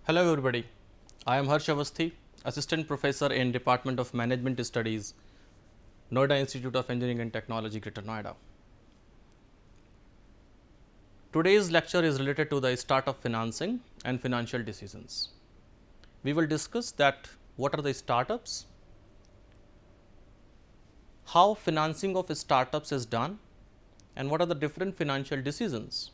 Hello everybody, I am Harsh Avasthi, Assistant Professor in Department of Management Studies, Noida Institute of Engineering and Technology, Greater Noida. Today's lecture is related to the startup financing and financial decisions. We will discuss that what are the startups, how financing of startups is done, and what are the different financial decisions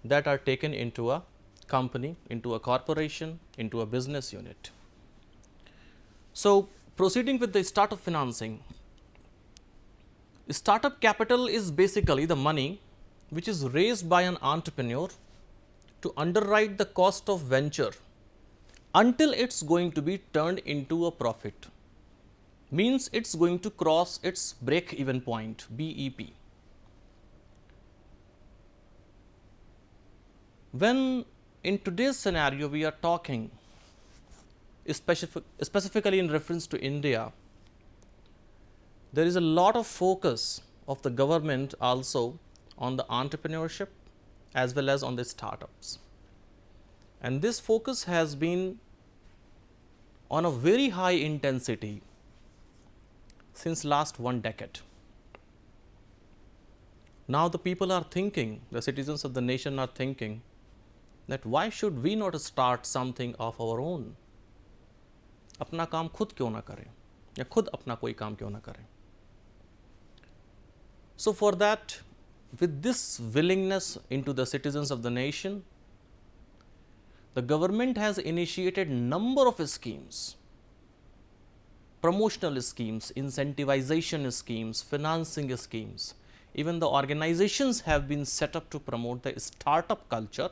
that are taken into a company, into a corporation, into a business unit. So, proceeding with the startup financing, startup capital is basically the money which is raised by an entrepreneur to underwrite the cost of venture until it's going to be turned into a profit. Means it's going to cross its break even point, BEP. When in today's scenario we are talking specifically in reference to India, there is a lot of focus of the government also on the entrepreneurship as well as on the startups. And this focus has been on a very high intensity since last 1 decade. Now the people are thinking, the citizens of the nation are thinking that why should we not start something of our own? अपना काम खुद क्यों ना करें या खुद अपना कोई काम क्यों ना करें? So for that, with this willingness into the citizens of the nation, the government has initiated number of schemes, promotional schemes, incentivization schemes, financing schemes. Even the organizations have been set up to promote the startup culture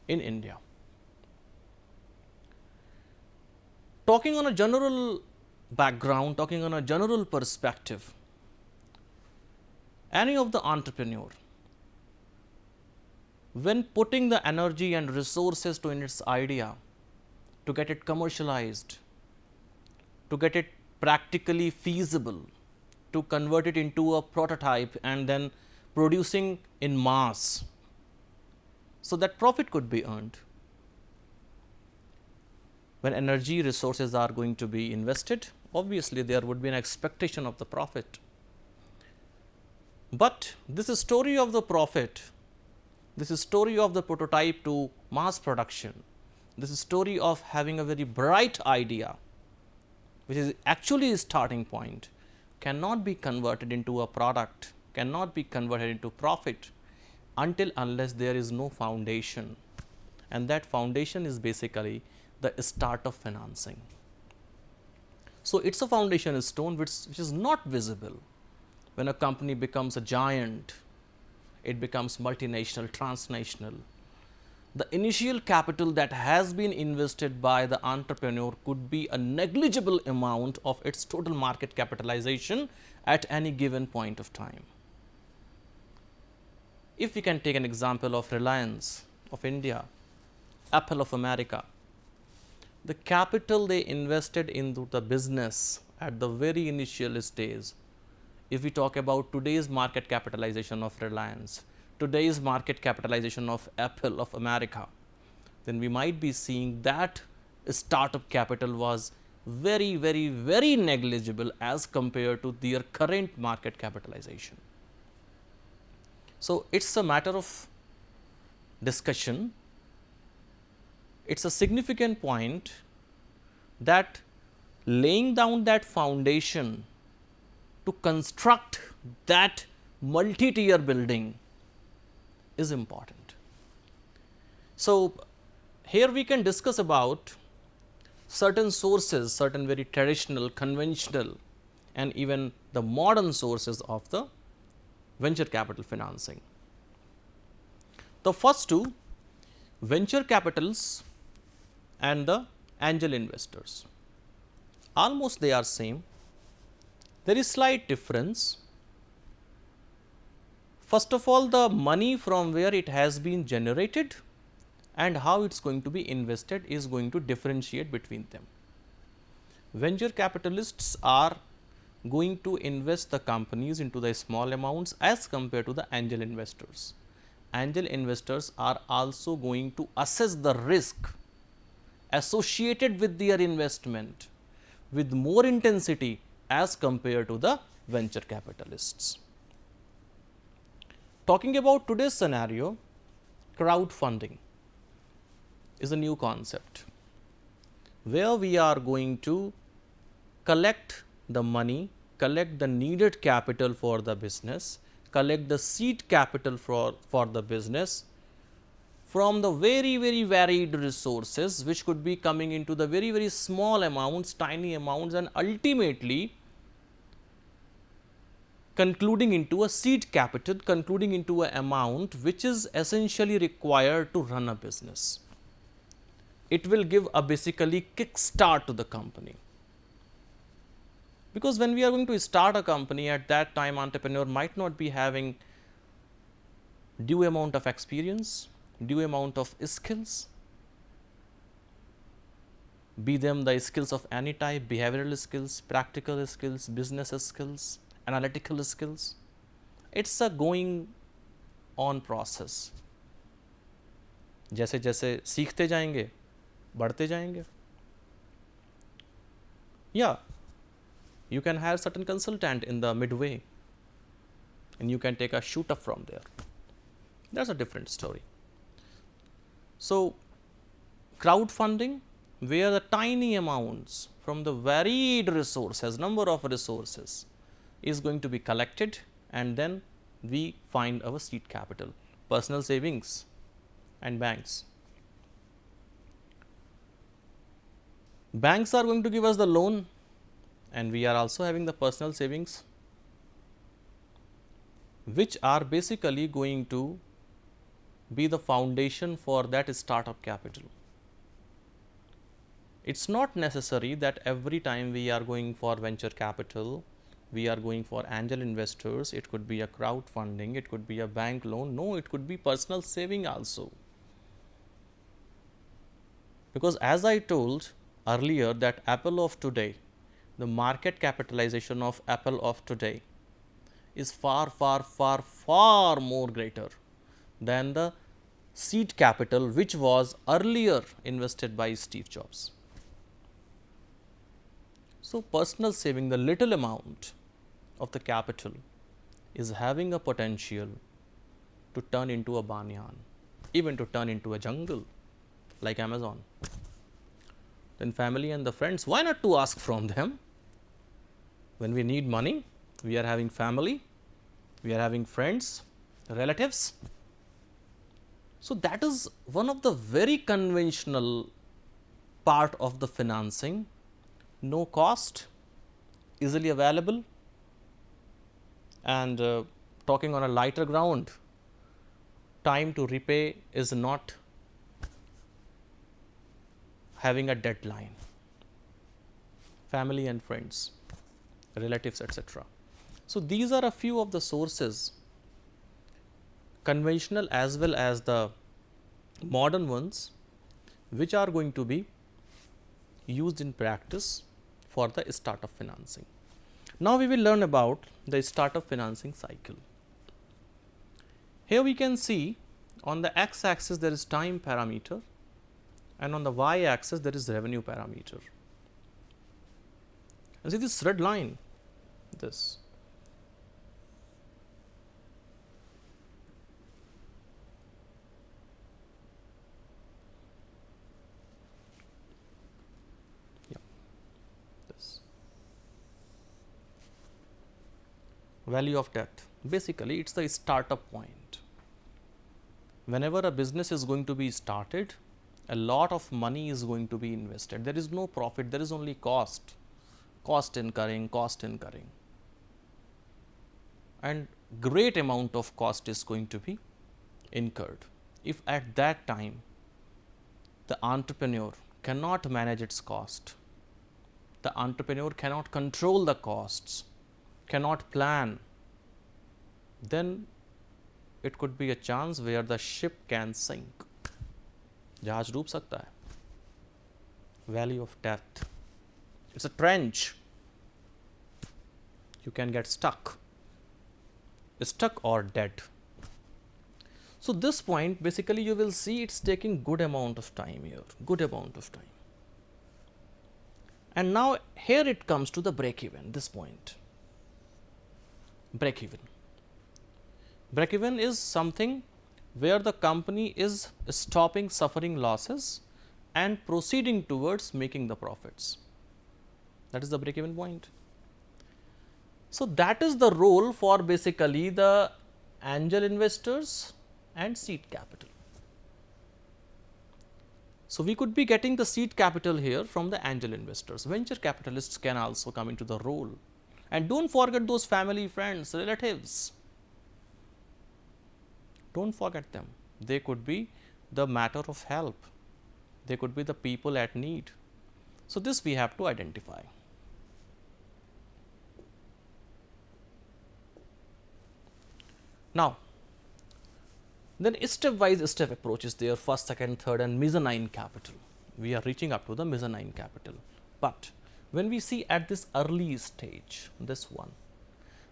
in India. Talking on a general background, talking on a general perspective, any of the entrepreneur, when putting the energy and resources to its idea, to get it commercialized, to get it practically feasible, to convert it into a prototype and then producing in mass, so that profit could be earned. When energy resources are going to be invested, obviously there would be an expectation of the profit. But this story of the profit, this story of the prototype to mass production, this story of having a very bright idea, which is actually a starting point, cannot be converted into a product, cannot be converted into profit until unless there is no foundation. And that foundation is basically the startup financing. So it's a foundation stone which is not visible. When a company becomes a giant, it becomes multinational, transnational. The initial capital that has been invested by the entrepreneur could be a negligible amount of its total market capitalization at any given point of time. If we can take an example of Reliance of India, Apple of America, the capital they invested into the business at the very initial stage, if we talk about today's market capitalization of Reliance, today's market capitalization of Apple of America, then we might be seeing that startup capital was very, very, very negligible as compared to their current market capitalization. So it's a matter of discussion. It's a significant point that laying down that foundation to construct that multi-tier building is important. So here we can discuss about certain sources, certain very traditional, conventional and even the modern sources of the venture capital financing. The first two, venture capitals and the angel investors, almost they are same. There is slight difference. First of all, the money from where it has been generated and how it's going to be invested is going to differentiate between them. Venture capitalists are going to invest the companies into the small amounts as compared to the angel investors. Angel investors are also going to assess the risk associated with their investment with more intensity as compared to the venture capitalists. Talking about today's scenario, crowdfunding is a new concept where we are going to collect the money, collect the needed capital for the business, collect the seed capital for the business from the very varied resources, which could be coming into the very small amounts, tiny amounts, and ultimately concluding into a seed capital, concluding into an amount which is essentially required to run a business. It will give a basically kickstart to the company. Because when we are going to start a company, at that time entrepreneur might not be having due amount of experience, due amount of skills, be them the skills of any type, behavioral skills, practical skills, business skills, analytical skills. It's a going on process. जैसे जैसे सीखते जाएंगे, बढ़ते जाएंगे. Yeah, you can hire certain consultant in the midway and you can take a shoot up from there. That's a different story. So, crowdfunding, where the tiny amounts from the varied resources, number of resources is going to be collected, and then we find our seed capital, personal savings and banks. Banks are going to give us the loan, and we are also having the personal savings, which are basically going to be the foundation for that startup capital. It's not necessary that every time we are going for venture capital, we are going for angel investors. It could be a crowdfunding, it could be a bank loan. No, it could be personal saving also. Because as I told earlier, that Apple of today, the market capitalization of Apple of today is far more greater than the seed capital which was earlier invested by Steve Jobs. So, personal saving, the little amount of the capital, is having a potential to turn into a banyan, even to turn into a jungle like Amazon. Then family and the friends, why not to ask from them? When we need money, we are having family, we are having friends, relatives. So, that is one of the very conventional part of the financing. No cost, easily available, and talking on a lighter ground, time to repay is not having a deadline. Family and friends, relatives, etc. So, these are a few of the sources, conventional as well as the modern ones, which are going to be used in practice for the startup financing. Now, we will learn about the startup financing cycle. Here we can see on the x axis there is time parameter, and on the y axis there is revenue parameter. And see this red line, this. Value of debt, basically it is the startup point. Whenever a business is going to be started, a lot of money is going to be invested. There is no profit, there is only cost incurring, and great amount of cost is going to be incurred. If at that time the entrepreneur cannot manage its cost, the entrepreneur cannot control the costs, cannot plan, then it could be a chance where the ship can sink. जहाज डूब सकता है. Valley of death. It's a trench. You can get stuck or dead. So, this point basically you will see it's taking good amount of time here, good amount of time. And now here it comes to the break even, this point. Break even. Break even is something where the company is stopping suffering losses and proceeding towards making the profits. That is the break even point. So, that is the role for basically the angel investors and seed capital. So, we could be getting the seed capital here from the angel investors. Venture capitalists can also come into the role. And do not forget those family, friends, relatives. Do not forget them. They could be the matter of help. They could be the people at need. So, this we have to identify. Now, then step-wise step approach is there, first, second, third and mezzanine capital. We are reaching up to the mezzanine capital. But when we see at this early stage, this one,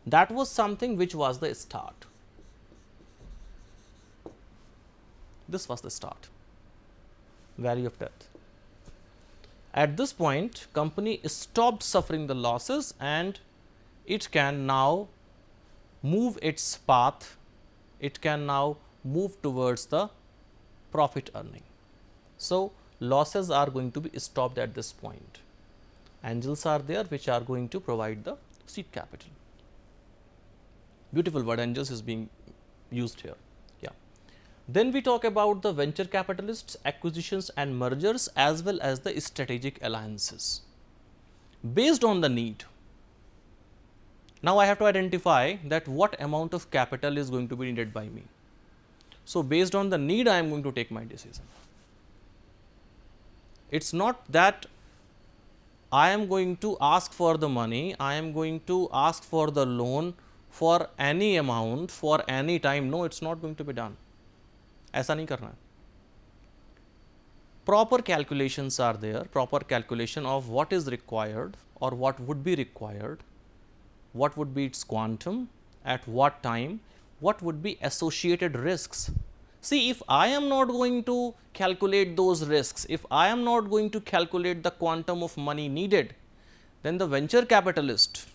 that was something which was the start. This was the start, valley of death. At this point, company stopped suffering the losses and it can now move its path, it can now move towards the profit earning. So, losses are going to be stopped at this point. Angels are there which are going to provide the seed capital. Beautiful word, angels is being used here. Yeah. Then we talk about the venture capitalists, acquisitions and mergers as well as the strategic alliances. Based on the need, now I have to identify that what amount of capital is going to be needed by me. So, based on the need, I am going to take my decision. It is not that I am going to ask for the money, I am going to ask for the loan for any amount, for any time. No, it is not going to be done. ऐसा नहीं करना है. Proper calculations are there, proper calculation of what is required or what would be required, what would be its quantum, at what time, what would be associated risks. See, if I am not going to calculate those risks, if I am not going to calculate the quantum of money needed, then the venture capitalist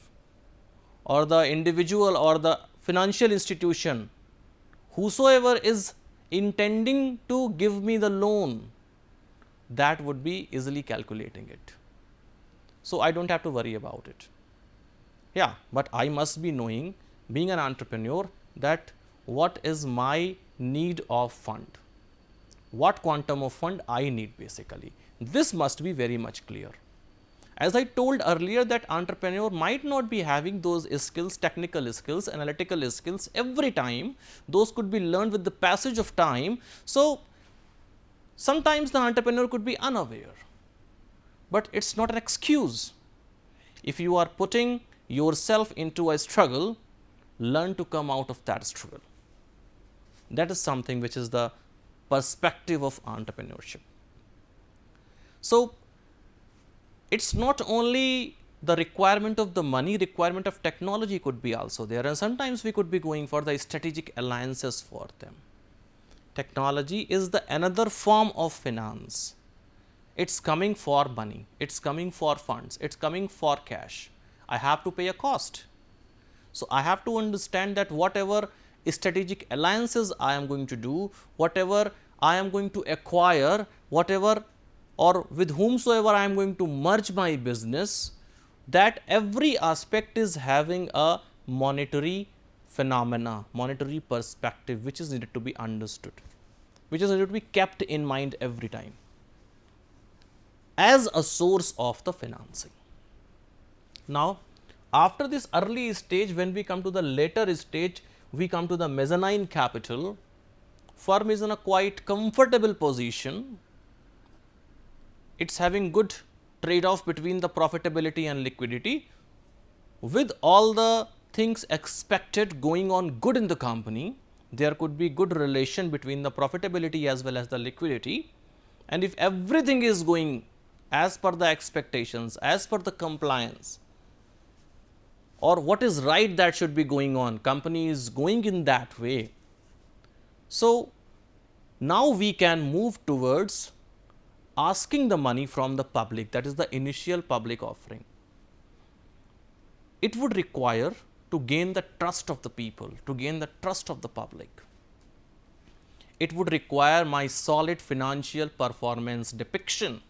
or the individual or the financial institution, whosoever is intending to give me the loan, that would be easily calculating it. So, I do not have to worry about it. Yeah, but I must be knowing, being an entrepreneur, that what is my need of fund, what quantum of fund I need basically. This must be very much clear. As I told earlier that entrepreneur might not be having those skills, technical skills, analytical skills every time, those could be learned with the passage of time. So, sometimes the entrepreneur could be unaware, but it is not an excuse. If you are putting yourself into a struggle, learn to come out of that struggle. That is something which is the perspective of entrepreneurship. So, it is not only the requirement of the money, requirement of technology could be also there, and sometimes we could be going for the strategic alliances for them. Technology is the another form of finance. It is coming for money, it is coming for funds, it is coming for cash. I have to pay a cost. So, I have to understand that whatever strategic alliances I am going to do, whatever I am going to acquire, whatever or with whomsoever I am going to merge my business, that every aspect is having a monetary phenomena, monetary perspective which is needed to be understood, which is needed to be kept in mind every time as a source of the financing. Now, after this early stage, when we come to the later stage, we come to the mezzanine capital. Firm is in a quite comfortable position. It is having good trade-off between the profitability and liquidity. With all the things expected going on good in the company, there could be good relation between the profitability as well as the liquidity. And if everything is going as per the expectations, as per the compliance, or what is right that should be going on, company is going in that way. So, now we can move towards asking the money from the public, that is the initial public offering, it would require to gain the trust of the people, to gain the trust of the public. It would require my solid financial performance depiction.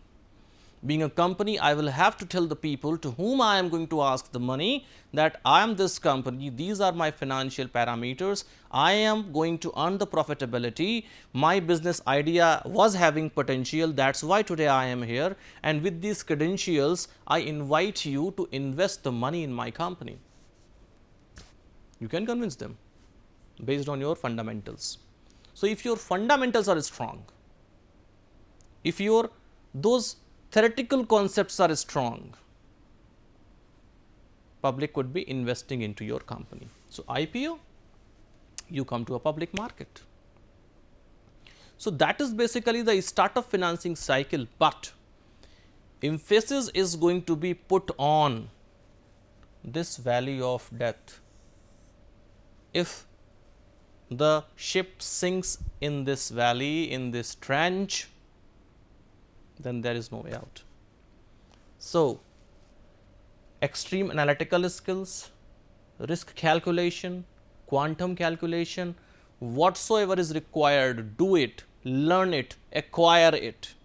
Being a company, I will have to tell the people to whom I am going to ask the money that I am this company, these are my financial parameters, I am going to earn the profitability, my business idea was having potential, that is why today I am here, and with these credentials, I invite you to invest the money in my company. You can convince them based on your fundamentals. So, if your fundamentals are strong, if those theoretical concepts are strong, public could be investing into your company. So, IPO, you come to a public market. So, that is basically the startup financing cycle, but emphasis is going to be put on this valley of death. If the ship sinks in this valley, in this trench, then there is no way out. So, extreme analytical skills, risk calculation, quantum calculation, whatsoever is required, do it, learn it, acquire it,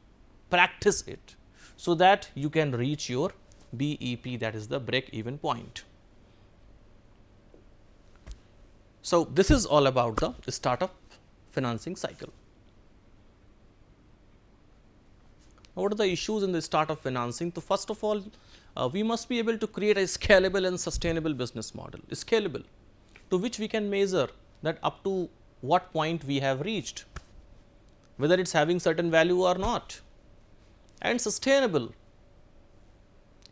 practice it, so that you can reach your BEP, that is the break even point. So, this is all about the startup financing cycle. What are the issues in the startup financing? So, first of all, we must be able to create a scalable and sustainable business model, scalable, to which we can measure that up to what point we have reached, whether it is having certain value or not, and sustainable.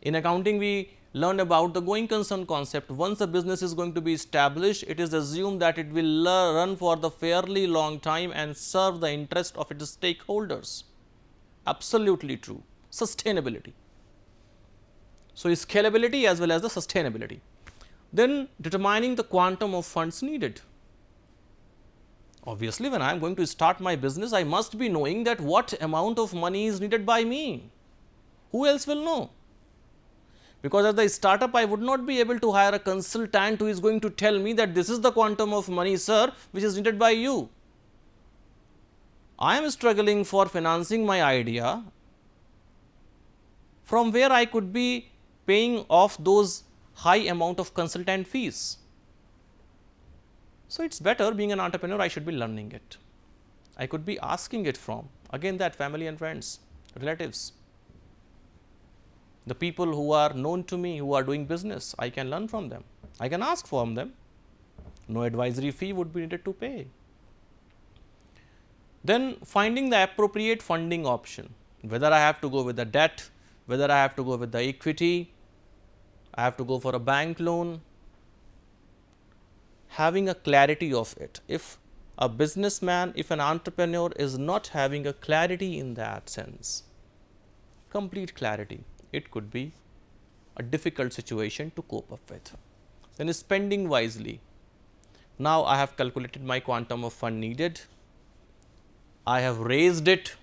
In accounting, we learned about the going concern concept. Once a business is going to be established, it is assumed that it will run for the fairly long time and serve the interest of its stakeholders. Absolutely true. Sustainability. So, scalability as well as the sustainability. Then determining the quantum of funds needed. Obviously, when I am going to start my business, I must be knowing that what amount of money is needed by me. Who else will know? Because as the startup, I would not be able to hire a consultant who is going to tell me that this is the quantum of money, sir, which is needed by you. I am struggling for financing my idea, from where I could be paying off those high amount of consultant fees. So, it is better, being an entrepreneur, I should be learning it. I could be asking it from, again, that family and friends, relatives, the people who are known to me, who are doing business, I can learn from them. I can ask from them. No advisory fee would be needed to pay. Then finding the appropriate funding option, whether I have to go with the debt, whether I have to go with the equity, I have to go for a bank loan, having a clarity of it. If a businessman, if an entrepreneur is not having a clarity in that sense, complete clarity, it could be a difficult situation to cope up with. Then spending wisely. Now, I have calculated my quantum of fund needed. I have raised it.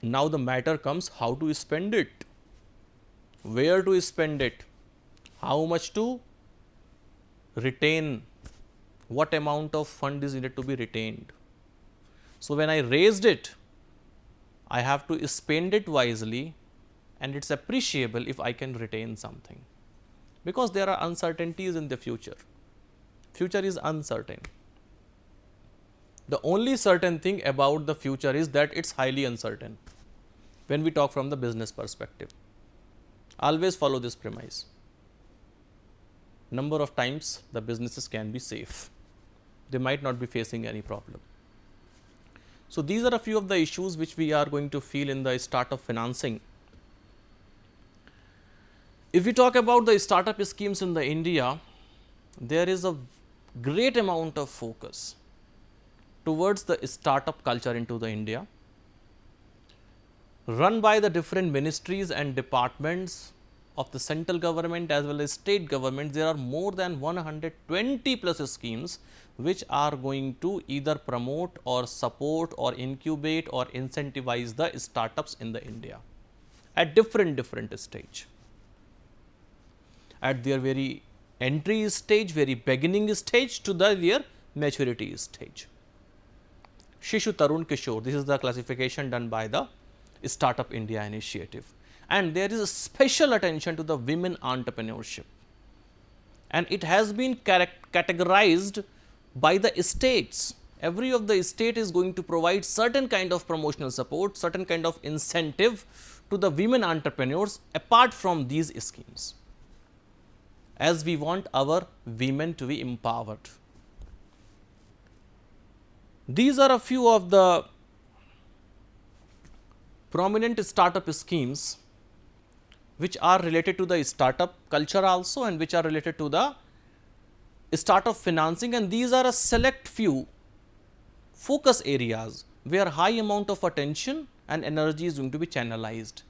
Now, the matter comes how to spend it, where to spend it, how much to retain, what amount of fund is needed to be retained. So, when I raised it, I have to spend it wisely, and it is appreciable if I can retain something, because there are uncertainties in the future. Future is uncertain. The only certain thing about the future is that it is highly uncertain when we talk from the business perspective. Always follow this premise. Number of times the businesses can be safe, they might not be facing any problem. So, these are a few of the issues which we are going to feel in the startup financing. If we talk about the startup schemes in the India, there is a great amount of focus towards the startup culture into the India, run by the different ministries and departments of the central government as well as state government, there are more than 120 plus schemes which are going to either promote or support or incubate or incentivize the startups in the India at different stage. At their very entry stage, very beginning stage to their maturity stage. Shishu, Tarun, Kishore, this is the classification done by the Startup India initiative, and there is a special attention to the women entrepreneurship, and it has been categorized by the states. Every of the state is going to provide certain kind of promotional support, certain kind of incentive to the women entrepreneurs apart from these schemes, as we want our women to be empowered. These are a few of the prominent startup schemes which are related to the startup culture also, and which are related to the startup financing, and these are a select few focus areas where high amount of attention and energy is going to be channelized.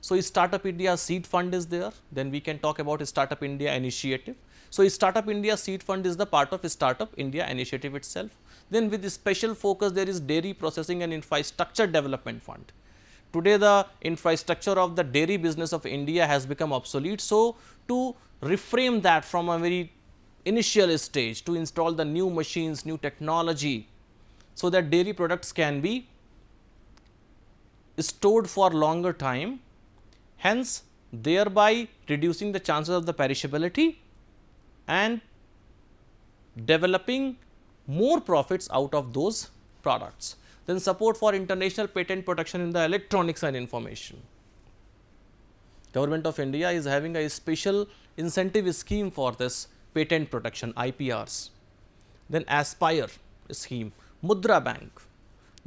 So, Startup India Seed Fund is there, then we can talk about Startup India initiative. So, Startup India Seed Fund is the part of Startup India initiative itself. Then with special focus there is Dairy Processing and Infrastructure Development Fund. Today the infrastructure of the dairy business of India has become obsolete. So, to reframe that from a very initial stage, to install the new machines, new technology, so that dairy products can be stored for longer time, hence thereby reducing the chances of the perishability and developing more profits out of those products. Then support for international patent protection in the electronics and information. Government of India is having a special incentive scheme for this patent protection, IPRs. Then Aspire scheme, Mudra Bank.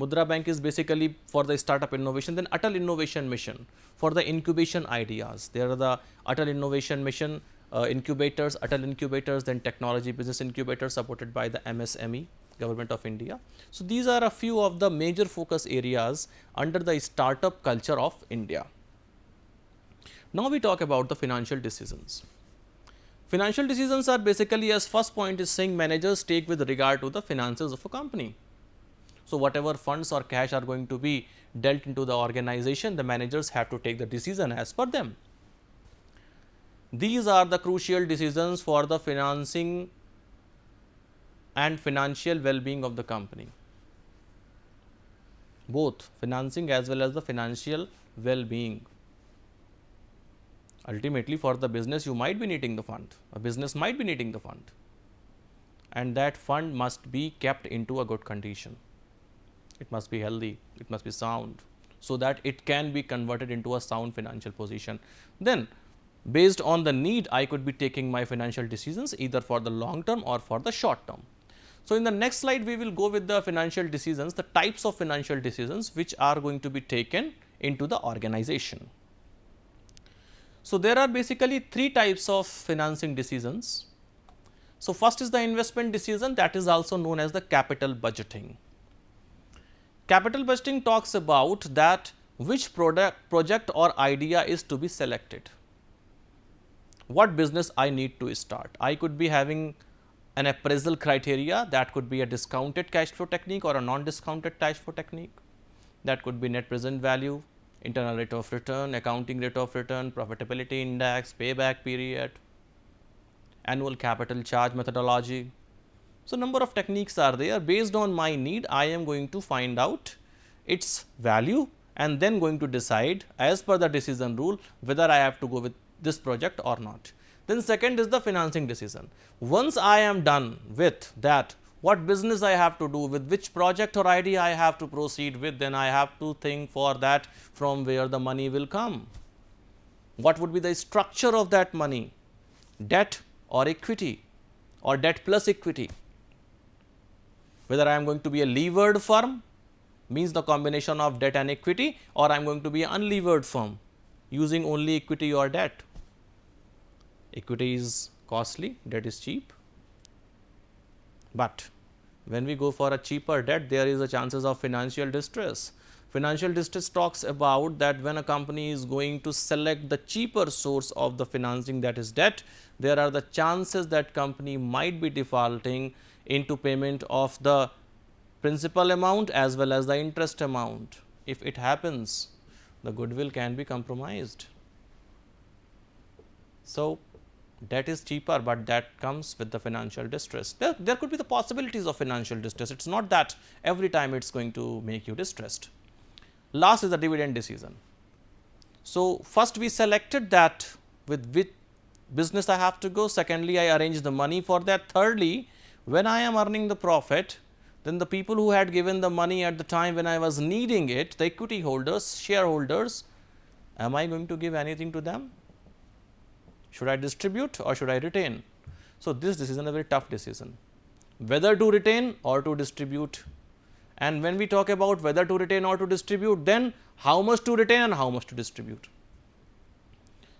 Mudra Bank is basically for the startup innovation. Then Atal Innovation Mission for the incubation ideas. There are the Atal Innovation Mission incubators, Atal incubators, then technology business incubators supported by the MSME, Government of India. So, these are a few of the major focus areas under the startup culture of India. Now, we talk about the financial decisions. Financial decisions are basically, as first point is saying, managers take with regard to the finances of a company. So, whatever funds or cash are going to be dealt into the organization, the managers have to take the decision as per them. These are the crucial decisions for the financing and financial well-being of the company, both financing as well as the financial well-being. Ultimately, for the business you might be needing the fund, a business might be needing the fund, and that fund must be kept into a good condition. It must be healthy, it must be sound, so that it can be converted into a sound financial position. Then based on the need, I could be taking my financial decisions either for the long term or for the short term. So, in the next slide we will go with the financial decisions, the types of financial decisions which are going to be taken into the organization. So, there are basically three types of financing decisions. So, first is the investment decision, that is also known as the capital budgeting. Capital budgeting talks about that which project or idea is to be selected. What business I need to start? I could be having an appraisal criteria, that could be a discounted cash flow technique or a non-discounted cash flow technique. That could be net present value, internal rate of return, accounting rate of return, profitability index, payback period, annual capital charge methodology. So, number of techniques are there. Based on my need, I am going to find out its value and then going to decide as per the decision rule whether I have to go with this project or not. Then second is the financing decision. Once I am done with that, what business I have to do, with which project or idea I have to proceed with, then I have to think for that from where the money will come. What would be the structure of that money, debt or equity or debt plus equity. Whether I am going to be a levered firm, means the combination of debt and equity, or I am going to be an unlevered firm using only equity or debt. Equity is costly, debt is cheap, but when we go for a cheaper debt, there is a chances of financial distress. Financial distress talks about that when a company is going to select the cheaper source of the financing, that is debt, there are the chances that company might be defaulting into payment of the principal amount as well as the interest amount. If it happens, the goodwill can be compromised. So, debt is cheaper, but that comes with the financial distress. There could be the possibilities of financial distress. It is not that every time it is going to make you distressed. Last is the dividend decision. So, first we selected that with which business I have to go. Secondly, I arrange the money for that. Thirdly, when I am earning the profit, then the people who had given the money at the time when I was needing it, the equity holders, shareholders, am I going to give anything to them? Should I distribute or should I retain? So, this decision is a very tough decision, whether to retain or to distribute. And when we talk about whether to retain or to distribute, then how much to retain and how much to distribute.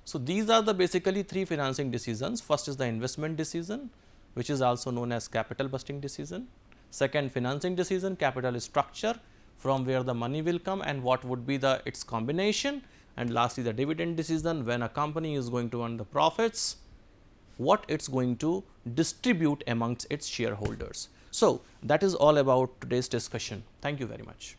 So, these are the basically three financing decisions. First is the investment decision, which is also known as capital busting decision. Second, financing decision, capital structure, from where the money will come and what would be the its combination. And lastly, the dividend decision, when a company is going to earn the profits, what it is going to distribute amongst its shareholders. So, that is all about today's discussion. Thank you very much.